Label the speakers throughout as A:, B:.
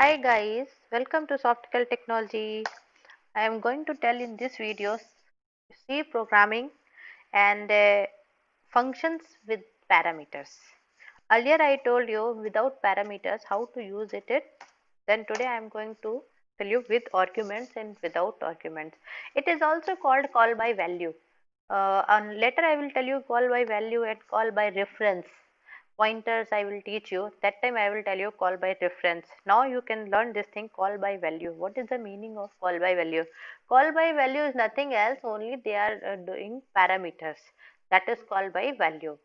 A: Hi guys, welcome to Softical Technology. I am going to tell in this video C programming and functions with parameters. Earlier I told you without parameters how to use it. Then today I am going to tell you with arguments and without arguments. It is also called call by value. And later I will tell you call by value and call by reference. Pointers I will teach you. That time I will tell you call by reference. Now you can learn this thing call by value. What is the meaning of call by value? Call by value is nothing else, only they are doing parameters. That is call by value.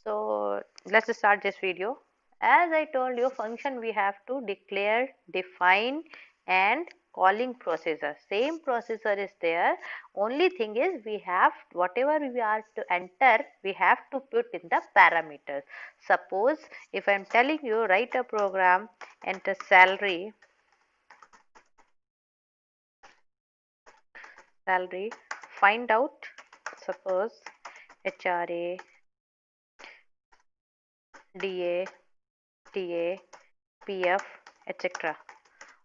A: So let's start this video. As I told you, function we have to declare, define and calling procedure. Same procedure is there. Only thing is we have whatever we are to enter, we have to put in the parameters. Suppose if I am telling you write a program, enter salary, find out suppose HRA, DA, TA, PF, etc.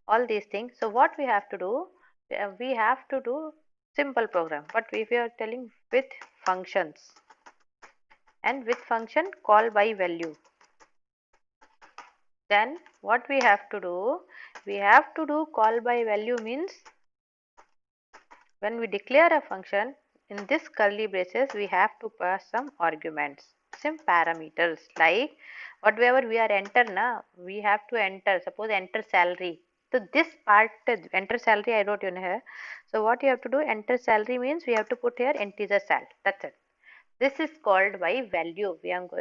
A: All these things. So what we have to do? We have to do simple program. But if we are telling with functions and with function call by value, then what we have to do? We have to do call by value means when we declare a function in this curly braces we have to pass some arguments, some parameters like whatever we are enter na, we have to enter, suppose enter salary. So this part enter salary I wrote in here. So what you have to do, enter salary means we have to put here integer sal. That's it. This is called by value.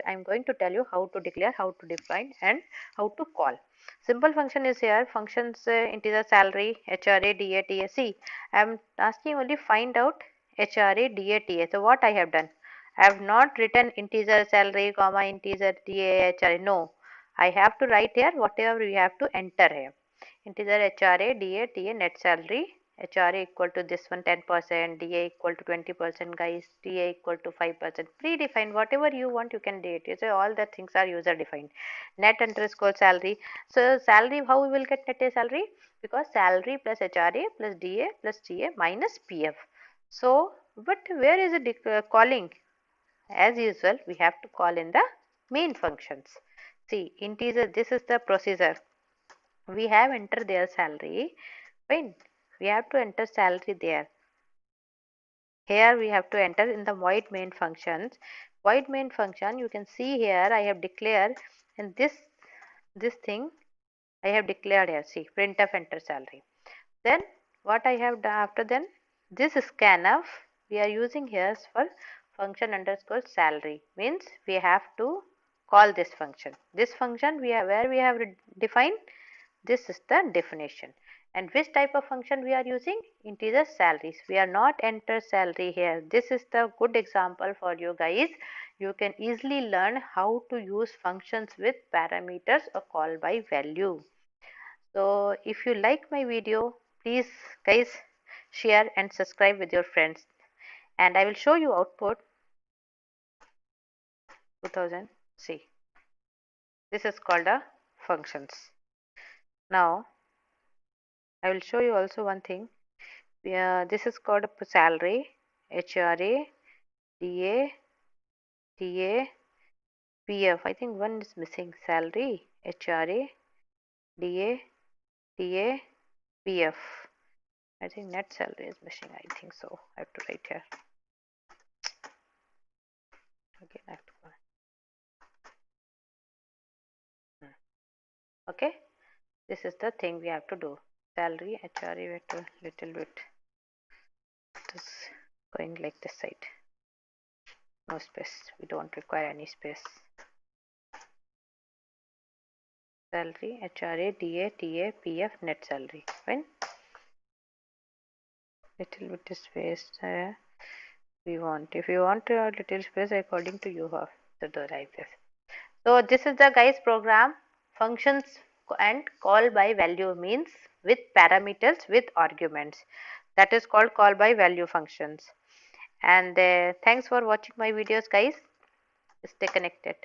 A: I'm going to tell you how to declare, how to define and how to call. Simple function is here, functions integer salary, HRA, DA, TA. See, I am asking only find out HRA, DA, TA. So what I have done? I have not written integer salary, comma, integer TA, HRA. No, I have to write here whatever we have to enter here. Integer HRA, DA, TA, net salary. HRA equal to this one 10%, DA equal to 20%, guys, TA equal to 5%. Predefined whatever you want, you can date. You say all the things are user defined. Net underscore salary. So salary, how we will get net salary? Because salary plus HRA plus DA plus TA minus PF. So, but where is it calling? As usual, we have to call in the main functions. See, integer, this is the procedure. We have entered their salary. Fine. We have to enter salary there. Here we have to enter in the void main functions. Void main function, you can see here I have declared in this thing I have declared here. See, printf enter salary. Then what I have done after then, this scanf we are using here for function underscore salary, means we have to call this function. This function we have where we have defined, this is the definition. And which type of function we are using? Integer salaries. We are not enter salary here. This is the good example for you guys. You can easily learn how to use functions with parameters or call by value. So if you like my video, please guys share and subscribe with your friends. And I will show you output 2000. See, this is called a functions. Now I will show you also one thing. This is called a salary, HRA, DA, TA, PF. I think one is missing. Salary, HRA, DA, TA, PF. I think net salary is missing. I think so. I have to write here. Again, I have to. Okay, this is the thing we have to do. Salary, HRA, we have to little bit. It is going like this side. No space. We don't require any space. Salary, HRA, DA, TA, PF, net salary. Fine. Little bit space we want. If you want a little space, according to you have to do like this. So this is the guys program. Functions and call by value means with parameters with arguments. That is called call by value functions. And thanks for watching my videos, guys. Stay connected.